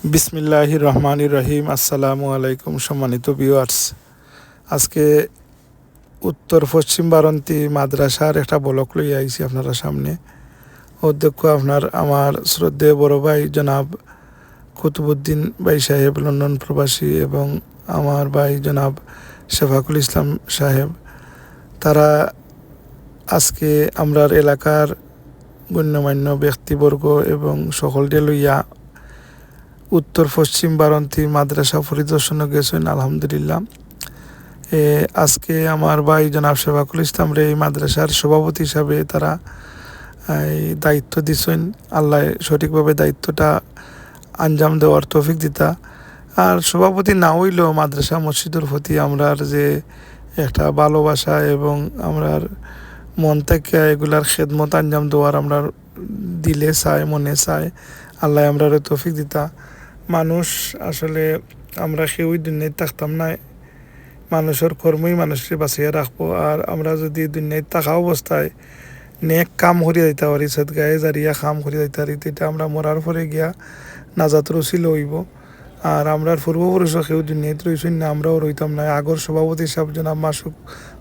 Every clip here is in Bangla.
বিসমিল্লাহির রহমানির রহিম। আসসালামু আলাইকুম সম্মানিত ভিউয়ার্স। আজকে উত্তর পশ্চিম বারন্তী মাদ্রাসার একটা ব্লক লই আইছি আপনারা সামনে। অধ্যক্ষ আমার শ্রদ্ধেয় বড় ভাই জনাব কুতুবুদ্দিন ভাই সাহেব লন্ডন প্রবাসী এবং আমার ভাই জনাব শেফাকুল ইসলাম সাহেব, তারা আজকে আমরার এলাকার গণ্যমান্য ব্যক্তিবর্গ এবং সকলকে লইয়া উত্তর পশ্চিম বারন্তী মাদ্রাসা পরিদর্শনে গেছেন। আলহামদুলিল্লাহ, আজকে আমার ভাই জনাব শেফাকুল ইসলাম রে এই মাদ্রাসার সভাপতি হিসাবে তারা এই দায়িত্ব দিছেন। আল্লাহ সঠিকভাবে দায়িত্বটা আঞ্জাম দেওয়ার তৌফিক দিতা। আর সভাপতি না হইলেও মাদ্রাসা মসজিদের প্রতি আমরার যে একটা ভালোবাসা এবং আমরার মন থেকে এগুলার খেদমত আঞ্জাম দেওয়ার আমরা দিলে চায়, মনে চায়, আল্লাহ আমরার তৌফিক দিতা। মানুষ আসলে আমরা কেউই দুনিয়ায় থাকতাম না, মানুষের কর্মই মানুষকে বাঁচিয়ে রাখবো। আর আমরা যদি দুনিয়ায় থাকা অবস্থায় নেক কাম করিয়া দিতে পারি, সদগায়ে জারিয়া কাম করিয়া দিতে পারি, এটা আমরা মরার পরে গিয়া নাজাত রসিল হইব। আর আমরার পূর্বপুরুষ কেউ দুনিয়াতে রইছেন না, আমরাও রইতাম না। আগর সভাপতি সাহেব জনাব মাসুক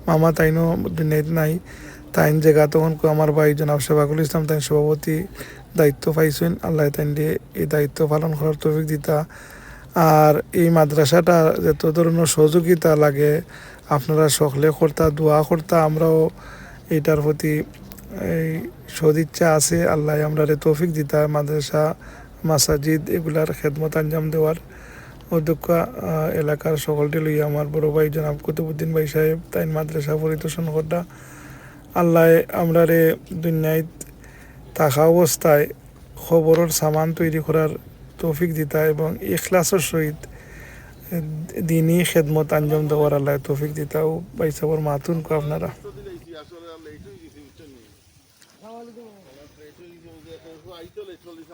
মামা তাইনও দুনিয়াতে নাই, তাইন জায়গা তখন আমার ভাই জনাব শেফাকুল ইসলাম তাইন সভাপতি দায়িত্ব পাইছেন। আল্লাহ তাইন দিয়ে এই দায়িত্ব পালন করার তৌফিক দিতা। আর এই মাদ্রাসাটা যত ধরনের সহযোগিতা লাগে আপনারা সকলে কর্তা দোয়া কর্তা, আমরাও এইটার প্রতি এই সদিচ্ছা আছে। আল্লাহ আমরা তৌফিক দিতা মাদ্রাসা মাসাজিদ এগুলার খেদমত আঞ্জাম দেওয়ার। অধ্যক্ষ এলাকার সকলটি লইয়া আমার বড় ভাই জনাব কুতুবুদ্দিন ভাই সাহেব তাই মাদ্রাসা পরিদর্শন করা। আল্লাহ আমরা দুনিয়ায় থাকা অবস্থায় খবরের সামান তৈরি করার তৌফিক দিতা এবং ইখলাসের সহিত দিনই খেদমত আঞ্জাম দেওয়ার আল্লাহ তৌফিক দিতা। ও ভাই সাবর মাতুন কো আপনারা।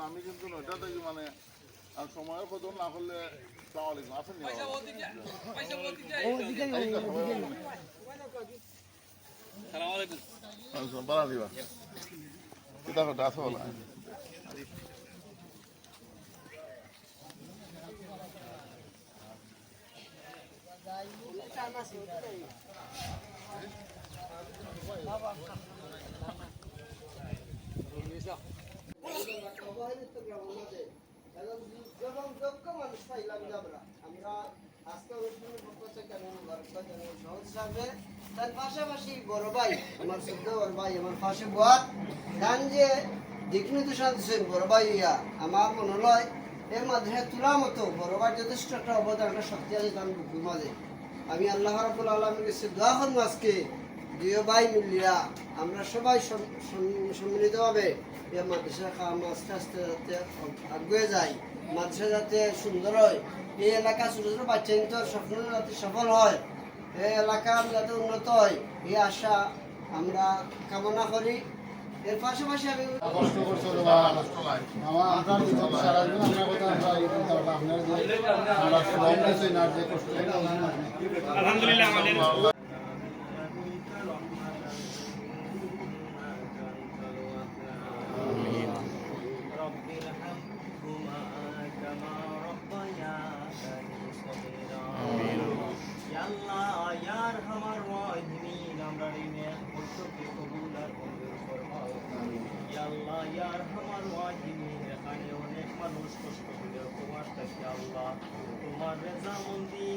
আমি কিন্তু নয়টা থেকে মানে সময়ের কত না করলে আসেন বাড়া দিবা কিতাবটা আছে বলা। তার পাশাপাশি বড় ভাই আমার শুদ্ধ বড় ভাই আমার পাশে বয়াত গান যে দিক নির্দেশনা দিচ্ছেন বড় ভাই ইয়া আমার মনে হয় এর মাধ্যমে তোলার মতো বড় ভাই যথেষ্ট একটা অবদান, একটা শক্তিশালী গান বুকুর মাঝে। আমি আল্লাহ রাব্বুল আলামিনের কাছে দোয়া করব আজকে দুই ভাই মিলিয়া আমরা সবাই সম্মিলিতভাবে এই মাদ্রাসা কাম আস্তে আস্তে যাতে আগুয়ে যায়, মাদ্রাসা যাতে সুন্দর হয়, এই এলাকা ছোট ছোট বাচ্চা স্বপ্ন যাতে সফল হয়, এই এলাকা যাতে উন্নত হয়, এই আশা আমরা কামনা করি। এর পাশাপাশি আমি আলহামদুলিল্লাহ তোমার রেজামন্দি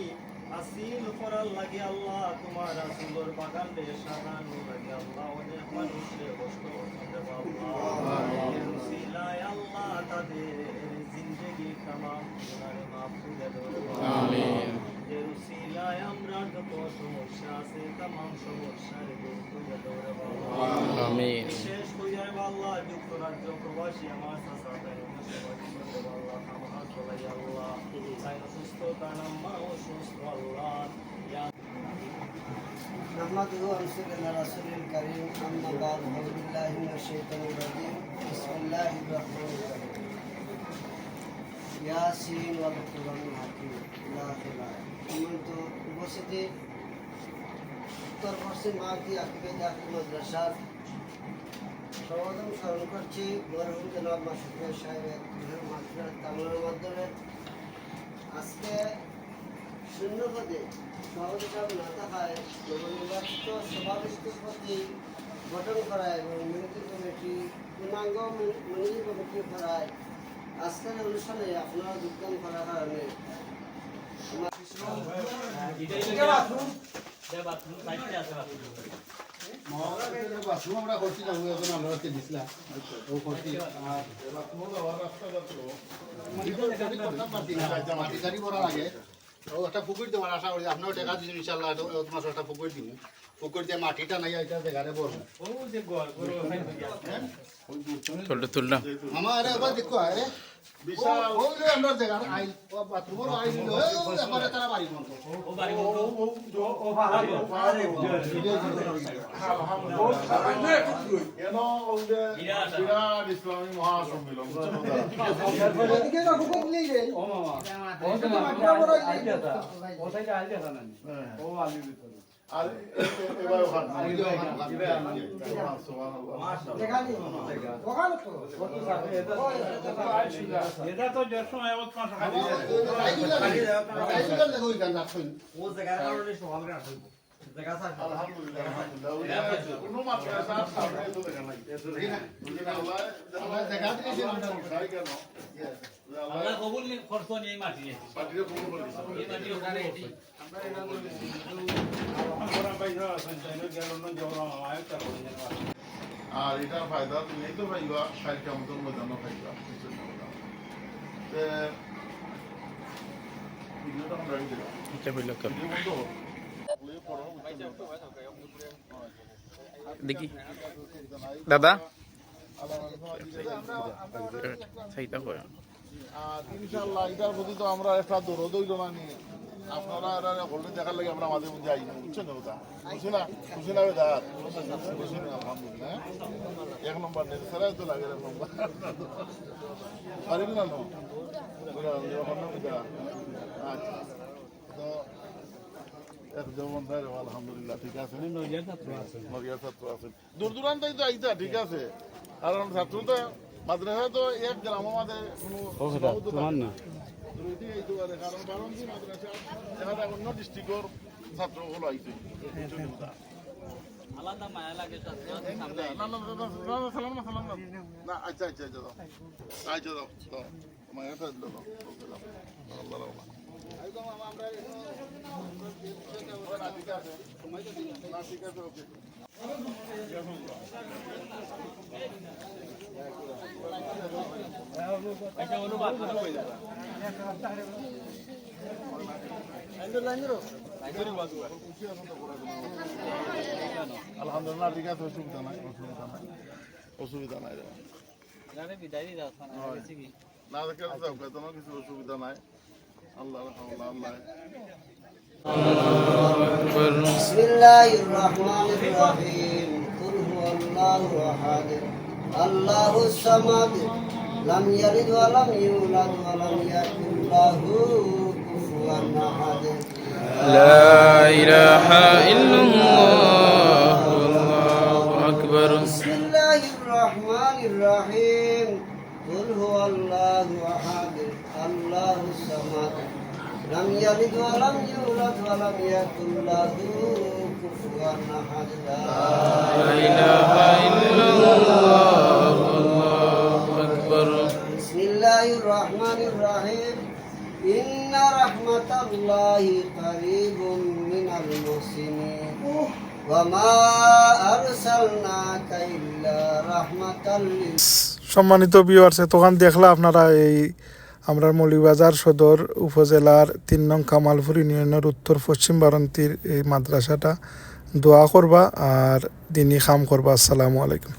আসিল করার লাগে আল্লাহ, তোমার আসিলর বাগান রে সাজানো লাগে আল্লাহ, অনেক মানুষের কষ্ট করতে আল্লাহ আল্লাহ তাদের জিন্দগি তামাম গুনাহে মাফ করে দাও আমিন। যে রুসিলায় আমরা যত সমস্যা আছে তামাম সমস্যার দূর করে দাও আমিন। বিশেষ করে আল্লাহ যুক্তরাজ্য প্রবাসী আমার চাচা তাই আল্লাহ আমার চলাই আল্লাহ তাই সুস্থ তার নাম্মা ও সুস্থ আল্লাহ نحمده ونصلي على رسول الكريم أما بعد أعوذ بالله من الشيطان الرجيم بسم الله الرحمن الرحيم ياسين والقرآن الحكيم لا إله إلا উপস্থিতি উত্তর পশ্চিম মাহাতি আকিবে দাখিল মাদ্রাসার সমাধান স্মরণ করছি মরহুম জনাব মাসুদ সাহেবের তামিলের মাধ্যমে আজকে শূন্য পদে সভাপতি না থাকায় নবনির্বাচিত সভাপতির প্রতি গঠন করা এবং মিলিটারি কমিটি পূর্ণাঙ্গ মিলিটারি কমিটি করায় আজকের অনুষ্ঠানে আপনারা যোগদান করার কারণে বাথরুম আমরা করছি না এখন আমরা হচ্ছে দিছিলাম ও করছি আর মাটি গাড়ি করার আগে ও একটা পুকুর দেওয়ার আশা করি আপনারও টাকা দিচ্ছেন ইনশাল্লাহ তোমার একটা পুকুর দিব পুকুর দিয়ে মাটিটা নাই এটা জায়গায় বলবো আমার এবার দেখো আরে বিশাল আমরা জায়গা আইল বাথরুমের আইল এবারে তারা বাড়ি বন্ধ ইসলামী মহাসম্মেলন আর এবার এটা তো যে সময় আমার পাঁচ খালি কোনো মাদ্রাসা সামনে তো দেখা নাই দেখা দিয়েছে আমরা কবুল খরচ নিয়ে এই মাটি পার্টির কবুল করে এই মাটি ওখানে এটি আমরা এটা বলি আমরা পয়সা আছে তাই না গেল না জমা হয় তা বলে আর এটার ফায়দা তুমি তো পাইবা খাই কেমন মজানো খাইবা ভিডিওটা আমরা রাখি দিলাম ভিডিও বন্ধ হোক দেখি দাদা সেইটা হয় আর ইনশাআল্লাহ এটার প্রতি তো আমরা একটা দরদ হইল না নিয়ে আপনারা এরা হলে দেখার লাগে আমরা মাঝে মধ্যে আই বুঝছেন ওটা খুশি না দাদা খুশি না আলহামদুলিল্লাহ এক নম্বর নেই সারা তো লাগে এক নম্বর পারিবি না নো আচ্ছা তো একদম আলহামদুলিল্লাহ ঠিক আছে নদিয়ার ছাত্র আছেন দূর দূরান্তেই তো আইতা ঠিক আছে কারণ ছাত্র তো মাদ্রাসা তো এক গ্রাম আমাদের কোনো কারণ বারণজি মাদ্রাসা এখানে অন্য ডিস্ট্রিক্টর ছাত্র হলো আইছে আলাদা মায়া লাগে না আচ্ছা আচ্ছা আচ্ছা দাও আচ্ছা দাও তো মায়াটা দিল দাও আল্লাহ ঠিক আছে ঠিক আছে ওকে এটা হলো বাদ না কই যাবে আলহামদুলিল্লাহ ঠিক আছে অসুবিধা নাই জানে বিদায় দাও না কিছু কি না দেখে কোনো কিছু অসুবিধা নাই আল্লাহ আল্লাহ بسم الله الرحمن الرحيم قل هو الله احد الله الصمد لم يلد ولم يولد ولم يكن له كفوا احد لا إله إلا الله والله أكبر بسم الله الرحمن الرحيم قل هو الله احد الله الصمد لم يلد ولم يولد ولم يكن له كفوا احد لا إله إلا الله والله أكبر بسم الله الرحمن الرحيم إن رحمة الله قريب من المحسنين وما أرسلناك إلا رحمة সম্মানিত ভিউয়ার্স তখন দেখলা আপনারা এই আমরা মৌলভীবাজার সদর উপজেলার ৩ নং কামালপুর ইউনিয়নের উত্তর পশ্চিম বারান্তীর এই মাদ্রাসাটা দোয়া করবা আর দিনই কাম করবা। আসসালামু আলাইকুম।